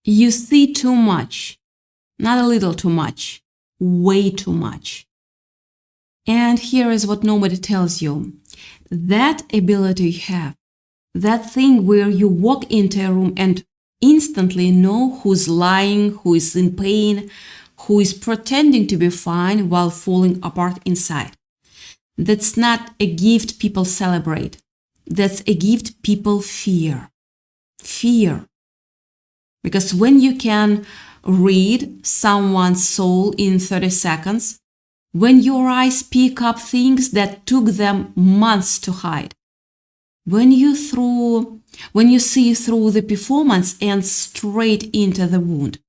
You see too much, not a little too much, way too much. And here is what nobody tells you. That ability you have, that thing where you walk into a room and instantly know who's lying, who is in pain, who is pretending to be fine while falling apart inside. That's not a gift people celebrate. That's a gift people fear. Fear. Because when you can read someone's soul in 30 seconds, when your eyes pick up things that took them months to hide, when you see through the performance and straight into the wound,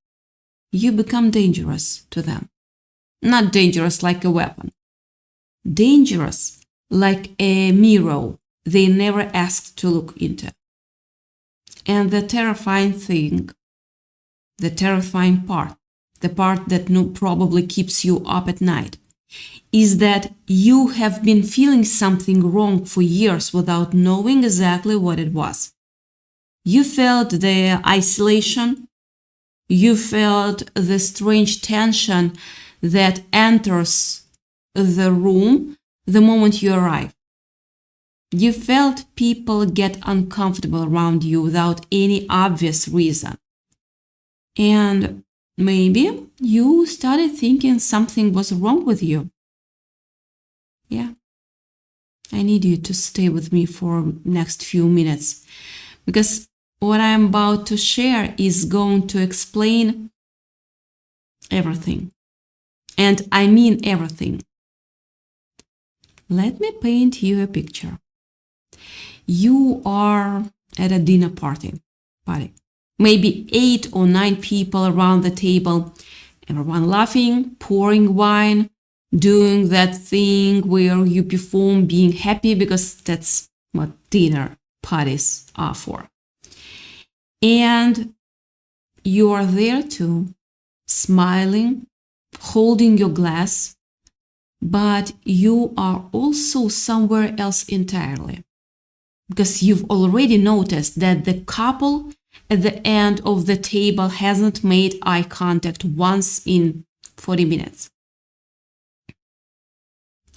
you become dangerous to them. Not dangerous like a weapon. Dangerous like a mirror they never asked to look into. And the terrifying thing, the terrifying part, the part that probably keeps you up at night, is that you have been feeling something wrong for years without knowing exactly what it was. You felt the isolation. You felt the strange tension that enters the room the moment you arrive. You felt people get uncomfortable around you without any obvious reason. And maybe you started thinking something was wrong with you. Yeah. I need you to stay with me for next few minutes, because what I'm about to share is going to explain everything. And I mean everything. Let me paint you a picture. You are at a dinner party. Maybe 8 or 9 people around the table, everyone laughing, pouring wine, doing that thing where you perform being happy, because that's what dinner parties are for. And you are there too, smiling, holding your glass, but you are also somewhere else entirely, because you've already noticed that the couple at the end of the table hasn't made eye contact once in 40 minutes.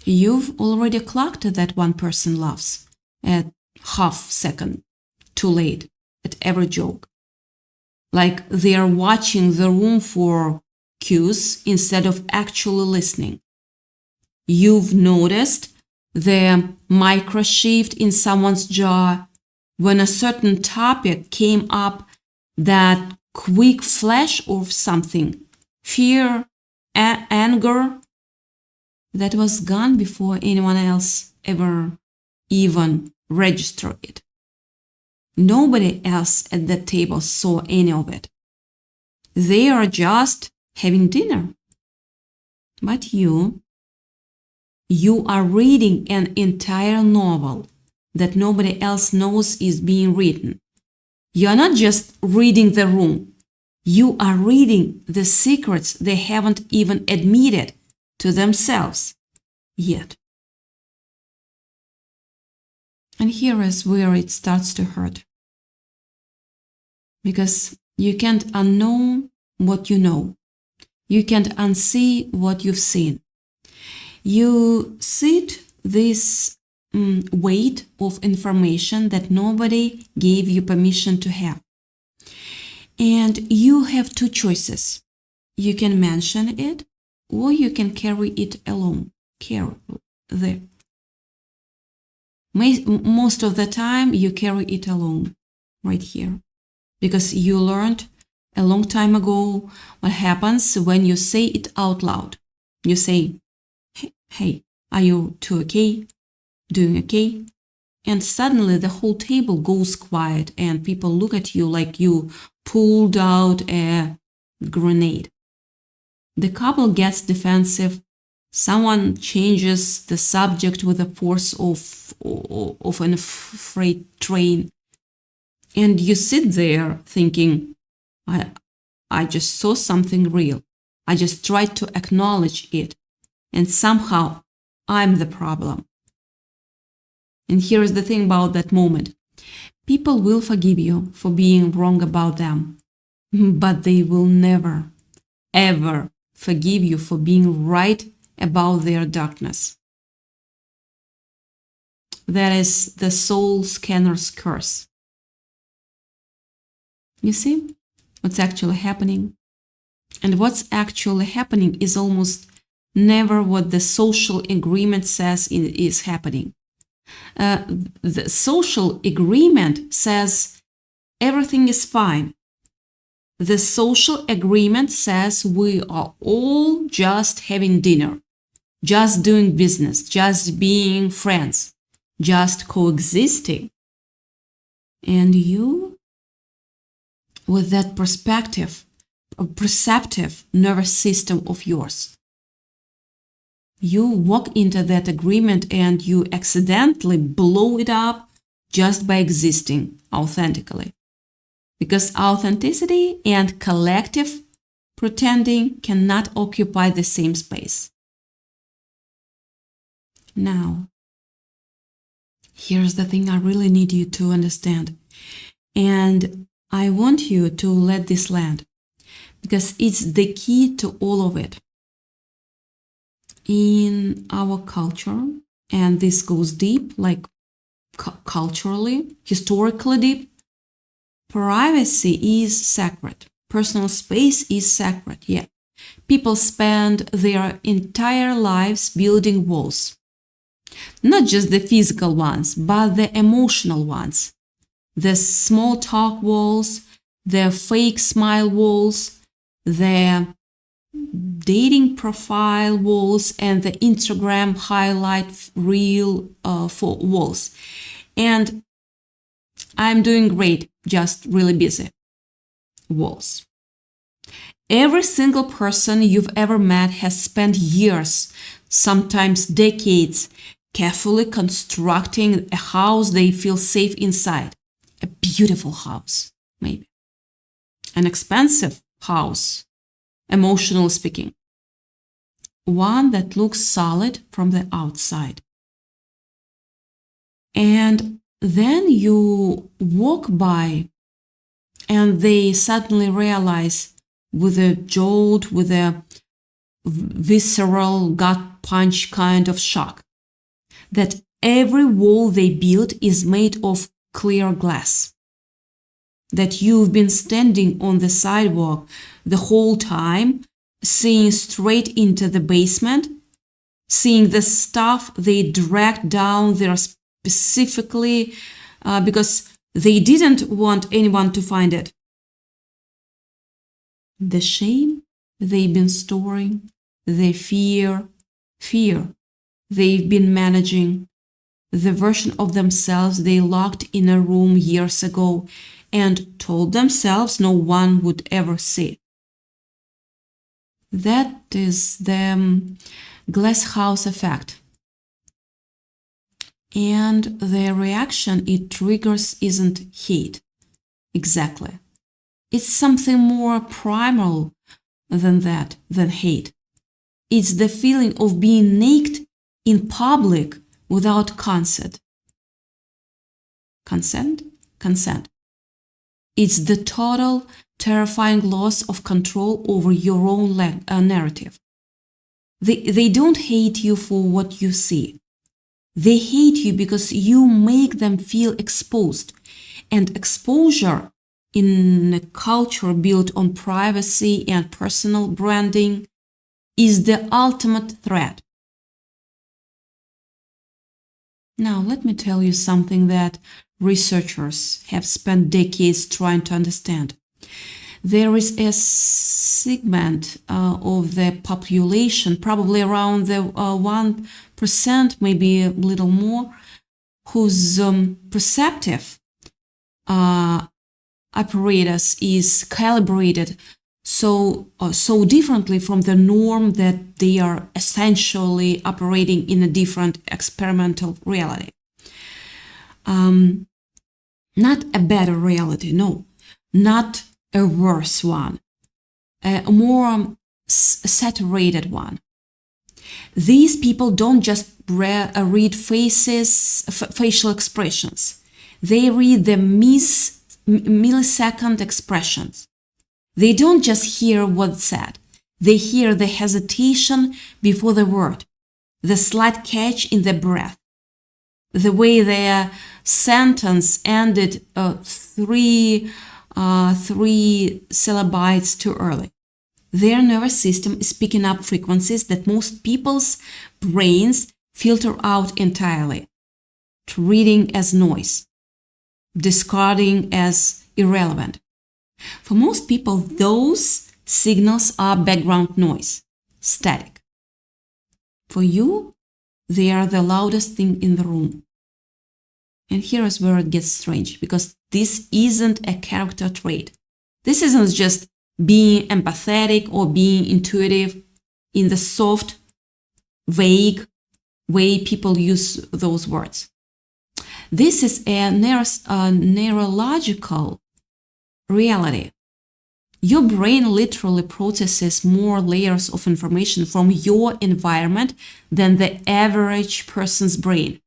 You've already clocked that one person laughs at half second too late at every joke. Like they are watching the room for cues instead of actually listening. You've noticed the micro shift in someone's jaw when a certain topic came up, that quick flash of something, fear, anger, that was gone before anyone else ever even registered it. Nobody else at that table saw any of it. They are just having dinner. But you are reading an entire novel that nobody else knows is being written. You are not just reading the room. You are reading the secrets they haven't even admitted to themselves yet. And here is where it starts to hurt. Because you can't unknow what you know. You can't unsee what you've seen. You sit this weight of information that nobody gave you permission to have. And you have 2 choices. You can mention it, or you can carry it alone. Most of the time, you carry it alone, right here. Because you learned a long time ago what happens when you say it out loud. You say, hey, are you 2 okay? Doing okay? And suddenly the whole table goes quiet and people look at you like you pulled out a grenade. The couple gets defensive. Someone changes the subject with the force of an freight train. And you sit there thinking, I just saw something real. I just tried to acknowledge it. And somehow I'm the problem. And here's the thing about that moment. People will forgive you for being wrong about them. but they will never, ever forgive you for being right about their darkness. That is the soul scanner's curse. You see what's actually happening? And what's actually happening is almost never what the social agreement says is happening. The social agreement says everything is fine. The social agreement says we are all just having dinner, just doing business, just being friends, just coexisting. And you, with that perceptive nervous system of yours, you walk into that agreement and you accidentally blow it up just by existing authentically. Because authenticity and collective pretending cannot occupy the same space. Now, here's the thing I really need you to understand. And I want you to let this land, because it's the key to all of it. In our culture, and this goes deep, like culturally, historically deep, privacy is sacred. Personal space is sacred, yeah. People spend their entire lives building walls. Not just the physical ones, but the emotional ones. The small talk walls, the fake smile walls, the dating profile walls, and the Instagram highlight reel for walls. And I'm doing great, just really busy. Walls. Every single person you've ever met has spent years, sometimes decades, carefully constructing a house they feel safe inside. A beautiful house, maybe. An expensive house, emotionally speaking. One that looks solid from the outside. And then you walk by and they suddenly realize with a jolt, with a visceral gut punch kind of shock, that every wall they built is made of clear glass. That you've been standing on the sidewalk the whole time, seeing straight into the basement, seeing the stuff they dragged down there specifically because they didn't want anyone to find it. The shame they've been storing, the fear they've been managing, the version of themselves they locked in a room years ago and told themselves no one would ever see. That is the glass house effect. And the reaction it triggers isn't hate. Exactly. It's something more primal than that, than hate. It's the feeling of being naked in public without consent. Consent. It's the total, terrifying loss of control over your own narrative. They don't hate you for what you see. They hate you because you make them feel exposed. And exposure in a culture built on privacy and personal branding is the ultimate threat. Now, let me tell you something that researchers have spent decades trying to understand. There is a segment of the population, probably around the 1%, maybe a little more, whose perceptive apparatus is calibrated so differently from the norm that they are essentially operating in a different experimental reality. Not a better reality, no. Not a worse one. A more saturated one. These people don't just read facial expressions. They read the millisecond expressions. They don't just hear what's said. They hear the hesitation before the word, the slight catch in the breath, the way their sentence ended three syllables too early. Their nervous system is picking up frequencies that most people's brains filter out entirely, treating as noise, discarding as irrelevant. For most people, those signals are background noise, static. For you, they are the loudest thing in the room. And here is where it gets strange, because this isn't a character trait. This isn't just being empathetic or being intuitive in the soft, vague way people use those words. This is a neurological reality. Your brain literally processes more layers of information from your environment than the average person's brain.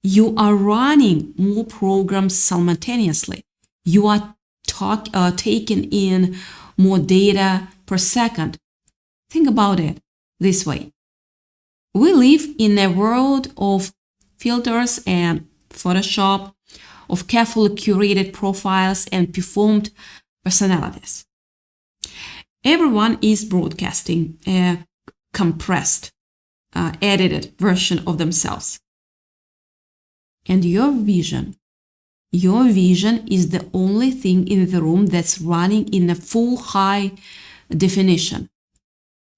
You are running more programs simultaneously. You are taking in more data per second. Think about it this way. We live in a world of filters and Photoshop, of carefully curated profiles and performed personalities. Everyone is broadcasting a compressed, edited version of themselves. And your vision is the only thing in the room that's running in a full high definition.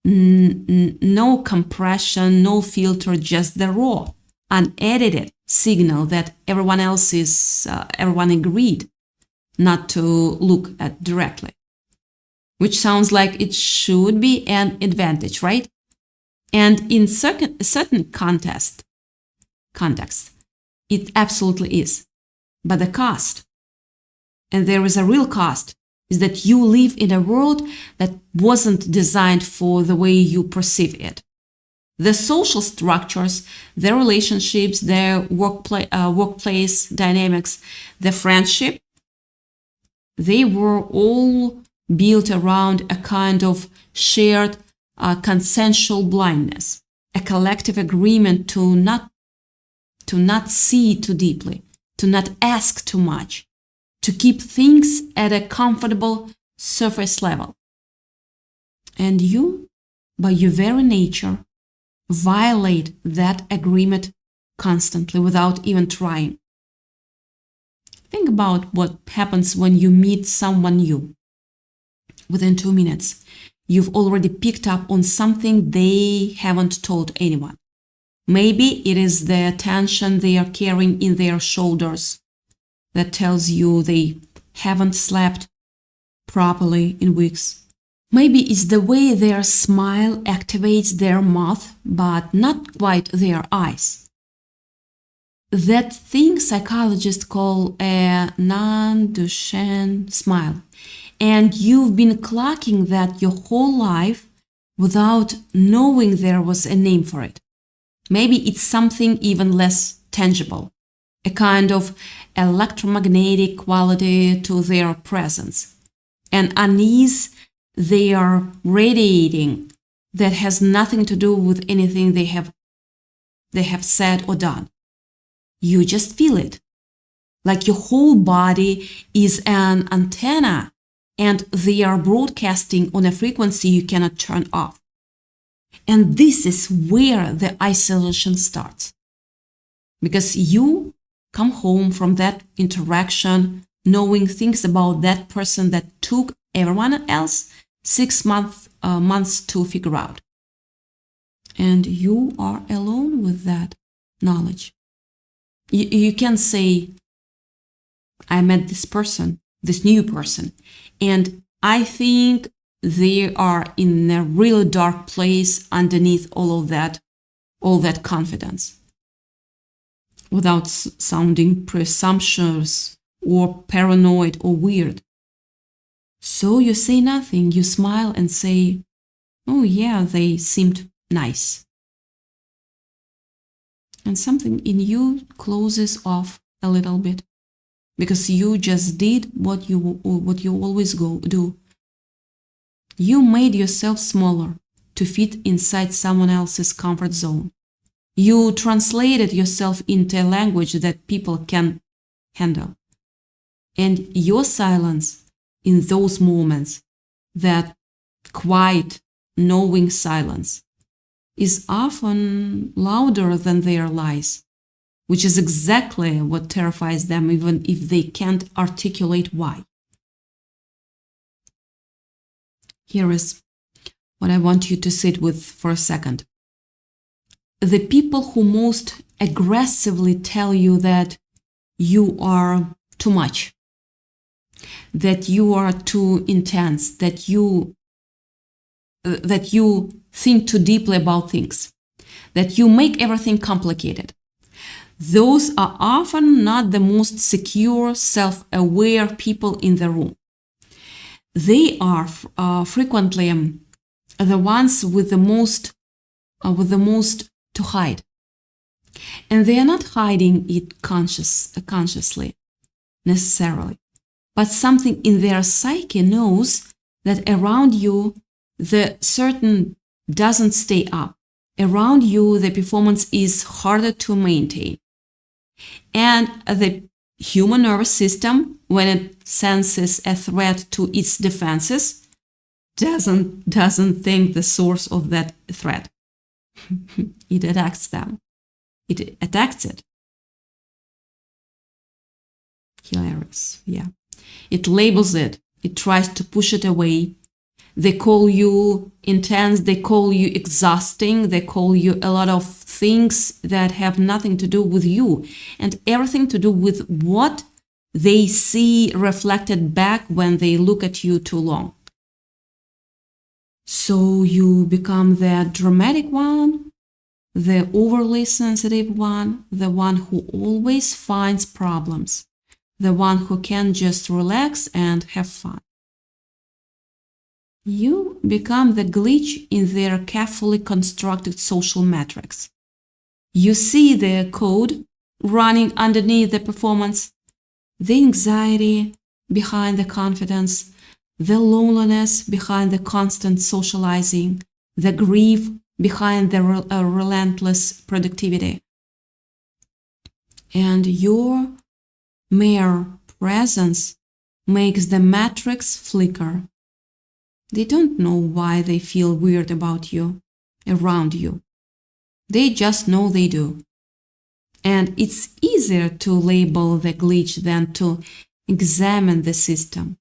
No compression, no filter, just the raw, unedited signal that everyone agreed not to look at directly. Which sounds like it should be an advantage, right? And in certain context, it absolutely is. But the cost, and there is a real cost, is that you live in a world that wasn't designed for the way you perceive it. The social structures, the relationships, the workplace dynamics, the friendship, they were all built around a kind of shared consensual blindness, a collective agreement to not see too deeply, to not ask too much, to keep things at a comfortable surface level. And you, by your very nature, violate that agreement constantly without even trying. Think about what happens when you meet someone new. Within 2 minutes, you've already picked up on something they haven't told anyone. Maybe it is the tension they are carrying in their shoulders that tells you they haven't slept properly in weeks. Maybe it's the way their smile activates their mouth, but not quite their eyes. That thing psychologists call a non-Duchenne smile. And you've been clocking that your whole life without knowing there was a name for it. Maybe it's something even less tangible, a kind of electromagnetic quality to their presence, an unease they are radiating that has nothing to do with anything they have said or done. You just feel it, like your whole body is an antenna and they are broadcasting on a frequency you cannot turn off. And this is where the isolation starts. Because you come home from that interaction knowing things about that person that took everyone else 6 months to figure out. And you are alone with that knowledge. You can say, I met this person, this new person, and I think they are in a really dark place underneath all that confidence, without sounding presumptuous or paranoid or weird. So you say nothing, you smile and say, oh yeah, they seemed nice. And something in you closes off a little bit, because you just did what you always do. You made yourself smaller to fit inside someone else's comfort zone. You translated yourself into a language that people can handle. And your silence in those moments, that quiet, knowing silence, is often louder than their lies, which is exactly what terrifies them, even if they can't articulate why. Here is what I want you to sit with for a second. The people who most aggressively tell you that you are too much, that you are too intense, that you think too deeply about things, that you make everything complicated. Those are often not the most secure, self-aware people in the room. They are frequently the ones with the most to hide. And they are not hiding it consciously, necessarily. But something in their psyche knows that around you, the certain doesn't stay up. Around you, the performance is harder to maintain. And the human nervous system, when it senses a threat to its defenses, doesn't think the source of that threat. It attacks them. It attacks it. Hilarious, yeah. It labels it. It tries to push it away. They call you intense. They call you exhausting. They call you a lot of things that have nothing to do with you and everything to do with what they see reflected back when they look at you too long. So you become the dramatic one, the overly sensitive one, the one who always finds problems, the one who can just relax and have fun. You become the glitch in their carefully constructed social matrix. You see the code running underneath the performance, the anxiety behind the confidence, the loneliness behind the constant socializing, the grief behind the relentless productivity. And your mere presence makes the matrix flicker. They don't know why they feel weird about you, around you. They just know they do. And it's easier to label the glitch than to examine the system.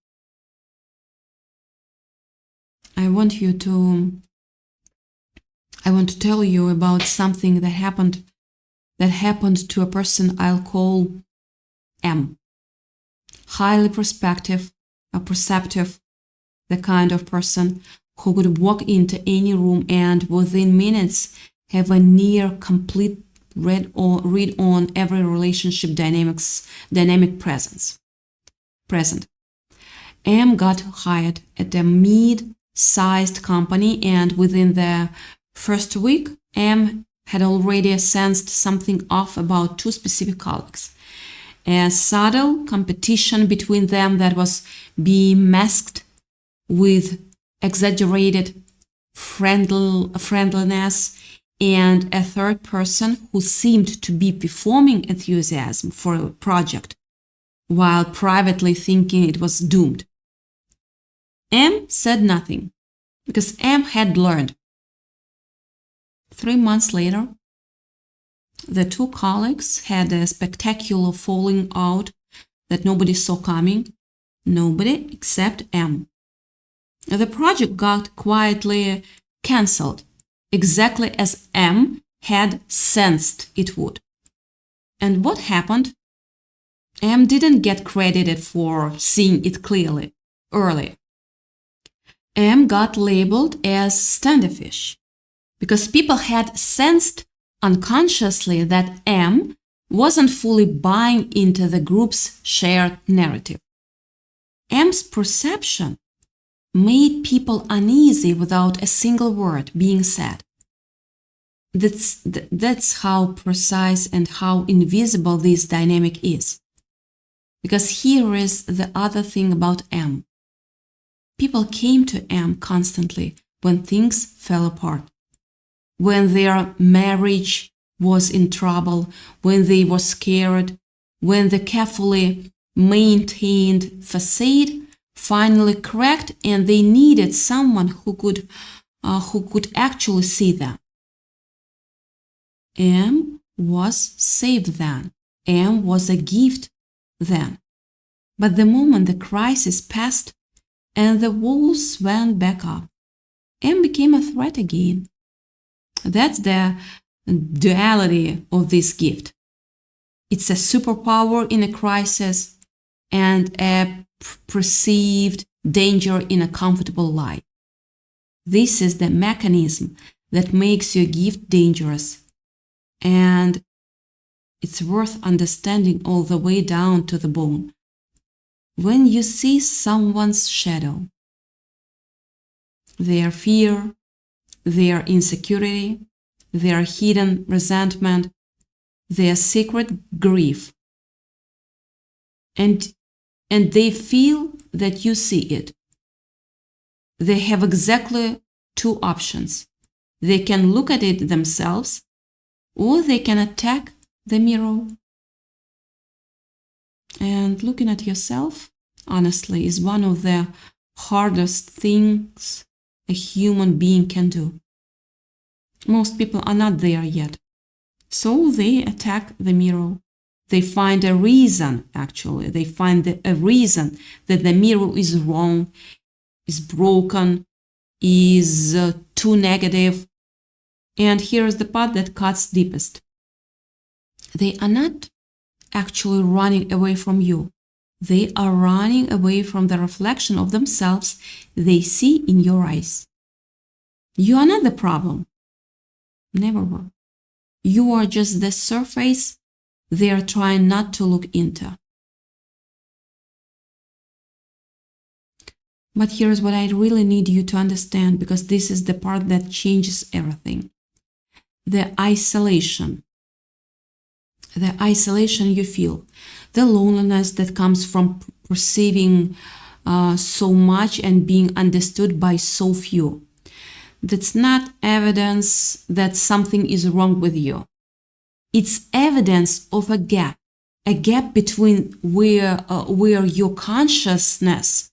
I want to tell you about something that happened to a person I'll call M. Highly perceptive, the kind of person who could walk into any room and within minutes have a near complete read on every relationship dynamic present. M got hired at a mid-sized company, and within the first week, M had already sensed something off about two specific colleagues. A subtle competition between them that was being masked with exaggerated friendliness, and a third person who seemed to be performing enthusiasm for a project while privately thinking it was doomed. M said nothing because M had learned. 3 months later, the two colleagues had a spectacular falling out that nobody saw coming, nobody except M. The project got quietly cancelled, exactly as M had sensed it would. And what happened? M didn't get credited for seeing it clearly, early. M got labeled as standoffish because people had sensed unconsciously that M wasn't fully buying into the group's shared narrative. M's perception made people uneasy without a single word being said. That's how precise and how invisible this dynamic is. Because here is the other thing about M. People came to M constantly when things fell apart, when their marriage was in trouble, when they were scared, when the carefully maintained facade finally cracked and they needed someone who could actually see them. M was saved then. M was a gift then. But the moment the crisis passed and the walls went back up, M became a threat again. That's the duality of this gift. It's a superpower in a crisis and a perceived danger in a comfortable life. This is the mechanism that makes your gift dangerous, and it's worth understanding all the way down to the bone. When you see someone's shadow, their fear, their insecurity, their hidden resentment, their secret grief, and they feel that you see it, they have exactly two options. They can look at it themselves, or they can attack the mirror. And looking at yourself, honestly, is one of the hardest things a human being can do. Most people are not there yet. So they attack the mirror. They find a reason, actually. They find a reason that the mirror is wrong, is broken, is too negative. And here is the part that cuts deepest. They are not actually running away from you. They are running away from the reflection of themselves they see in your eyes. You are not the problem. Never were. You are just the surface they are trying not to look into. But here's what I really need you to understand, because this is the part that changes everything. The isolation. The isolation you feel. The loneliness that comes from perceiving so much and being understood by so few. That's not evidence that something is wrong with you. It's evidence of a gap between where your consciousness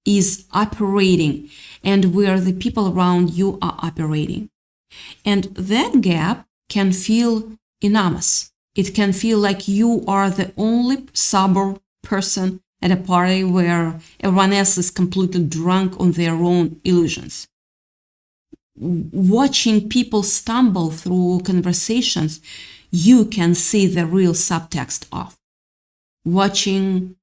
is operating and where the people around you are operating. And that gap can feel enormous. It can feel like you are the only sober person at a party where everyone else is completely drunk on their own illusions. Watching people stumble through conversations, you can see the real subtext of. Watching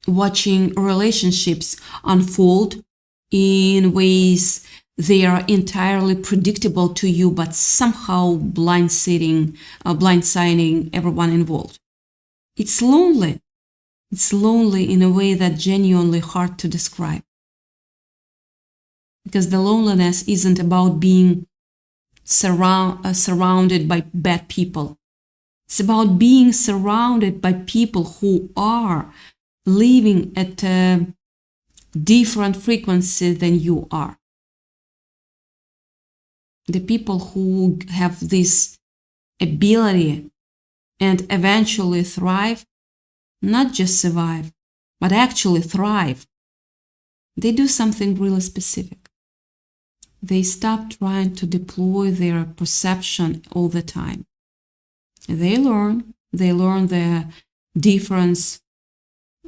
relationships unfold in ways they are entirely predictable to you, but somehow blindsiding everyone involved. It's lonely. It's lonely in a way that's genuinely hard to describe. Because the loneliness isn't about being surrounded by bad people. It's about being surrounded by people who are living at a different frequency than you are. The people who have this ability and eventually thrive, not just survive, but actually thrive. They do something really specific. They stop trying to deploy their perception all the time. They learn the difference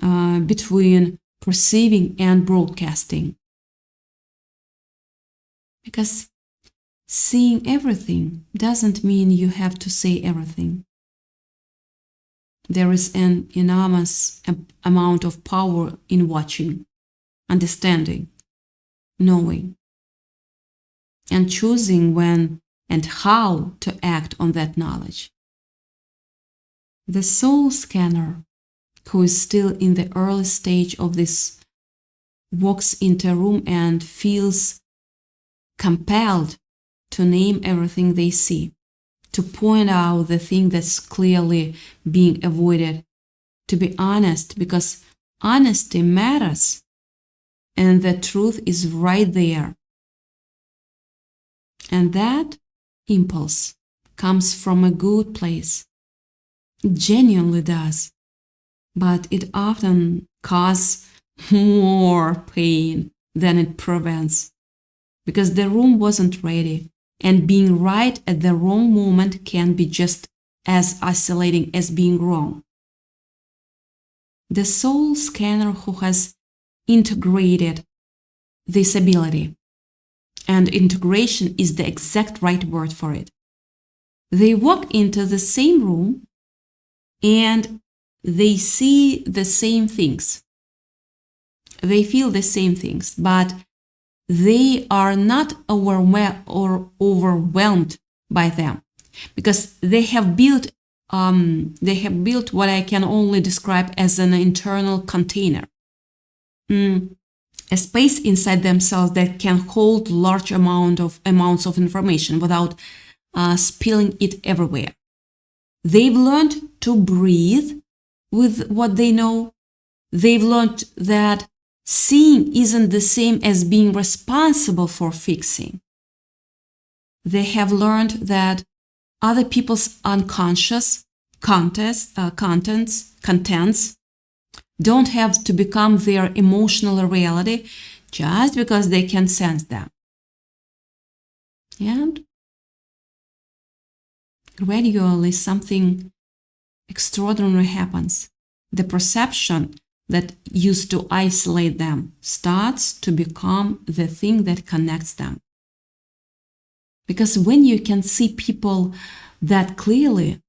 between perceiving and broadcasting. Because seeing everything doesn't mean you have to say everything. There is an enormous amount of power in watching, understanding, knowing, and choosing when and how to act on that knowledge. The soul scanner, who is still in the early stage of this, walks into a room and feels compelled to name everything they see, to point out the thing that's clearly being avoided, to be honest, because honesty matters. and the truth is right there. And that impulse comes from a good place. It genuinely does. But it often causes more pain than it prevents. Because the room wasn't ready. And being right at the wrong moment can be just as isolating as being wrong. The soul scanner who has integrated this ability, and integration is the exact right word for it. They walk into the same room and they see the same things. They feel the same things, but they are not overwhelmed by them because they have built what I can only describe as an internal container. A space inside themselves that can hold large amounts of information without spilling it everywhere. They've learned to breathe with what they know. They've learned that seeing isn't the same as being responsible for fixing. They have learned that other people's unconscious contents don't have to become their emotional reality just because they can sense them. And gradually something extraordinary happens. The perception that used to isolate them starts to become the thing that connects them. Because when you can see people that clearly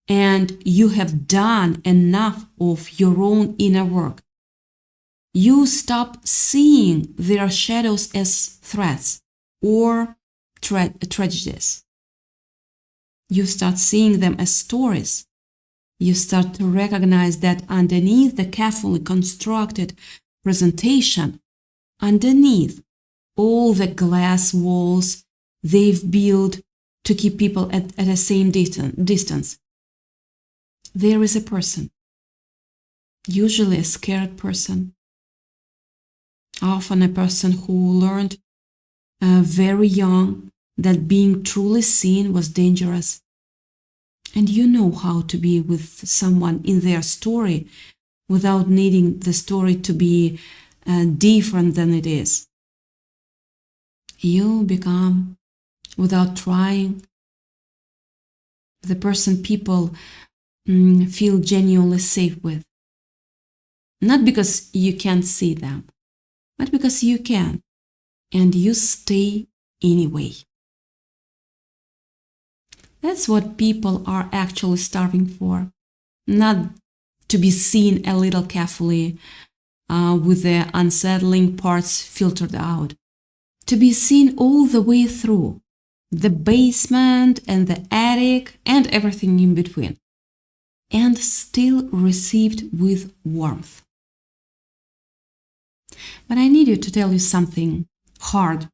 and you have done enough of your own inner work, you stop seeing their shadows as threats or tragedies. You start seeing them as stories. You start to recognize that underneath the carefully constructed presentation, underneath all the glass walls they've built to keep people at the same distance, there is a person, usually a scared person, often a person who learned very young that being truly seen was dangerous. And you know how to be with someone in their story without needing the story to be different than it is. You become, without trying, the person people feel genuinely safe with. Not because you can't see them, but because you can, and you stay anyway. That's what people are actually starving for. Not to be seen a little carefully with the unsettling parts filtered out. To be seen all the way through, the basement and the attic and everything in between. And still received with warmth. But I need to tell you something hard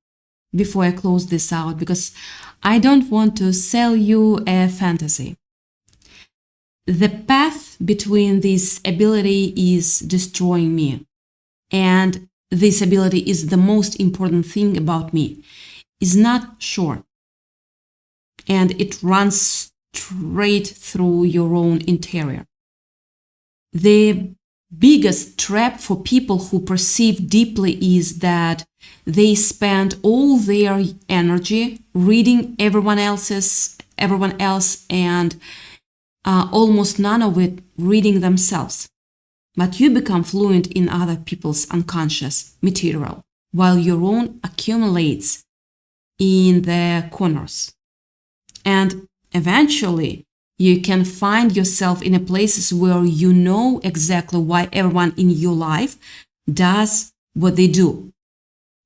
before I close this out, because I don't want to sell you a fantasy. The path between this ability is destroying me, and this ability is the most important thing about me. It's not short, and it runs straight through your own interior. The biggest trap for people who perceive deeply is that they spend all their energy reading everyone else and almost none of it reading themselves. But you become fluent in other people's unconscious material while your own accumulates in the corners. And eventually, you can find yourself in a places where you know exactly why everyone in your life does what they do.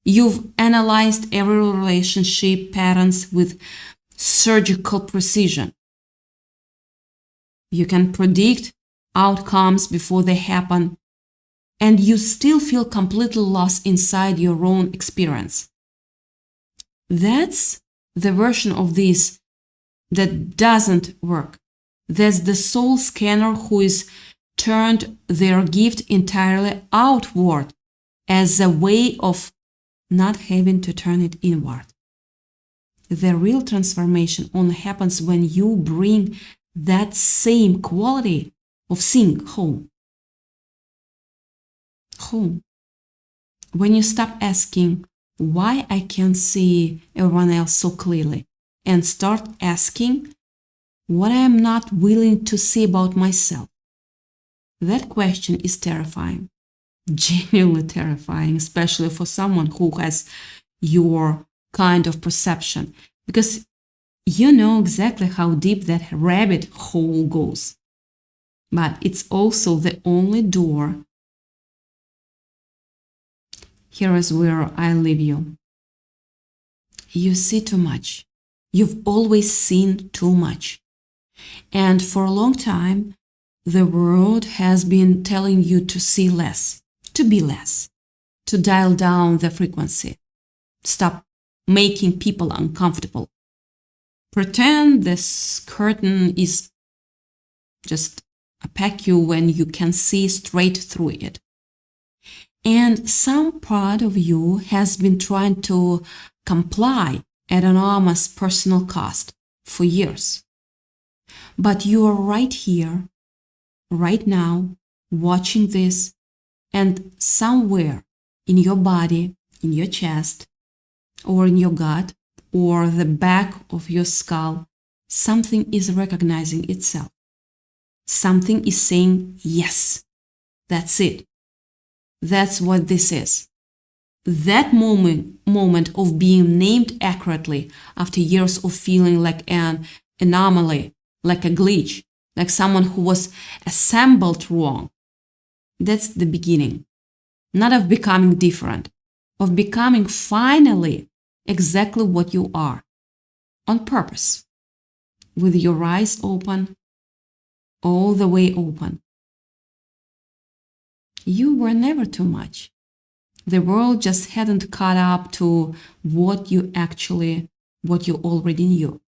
You've analyzed every relationship patterns with surgical precision. You can predict outcomes before they happen, and you still feel completely lost inside your own experience. That's the version of this that doesn't work. That's the soul scanner who is turned their gift entirely outward as a way of not having to turn it inward. The real transformation only happens when you bring that same quality of seeing home. Home. When you stop asking why I can't see everyone else so clearly and start asking what I am not willing to see about myself. That question is terrifying, genuinely terrifying, especially for someone who has your kind of perception, because you know exactly how deep that rabbit hole goes. But it's also the only door. Here is where I leave you. You see too much. You've always seen too much. And for a long time, the world has been telling you to see less, to be less, to dial down the frequency. Stop making people uncomfortable. Pretend this curtain is just opaque you when you can see straight through it. And some part of you has been trying to comply at enormous personal cost for years. But you are right here, right now, watching this, and somewhere in your body, in your chest, or in your gut, or the back of your skull, something is recognizing itself. Something is saying, yes, that's it. That's what this is. That moment of being named accurately after years of feeling like an anomaly, like a glitch, like someone who was assembled wrong. That's the beginning. Not of becoming different, of becoming finally exactly what you are, on purpose, with your eyes open, all the way open. You were never too much. The world just hadn't caught up to what you already knew.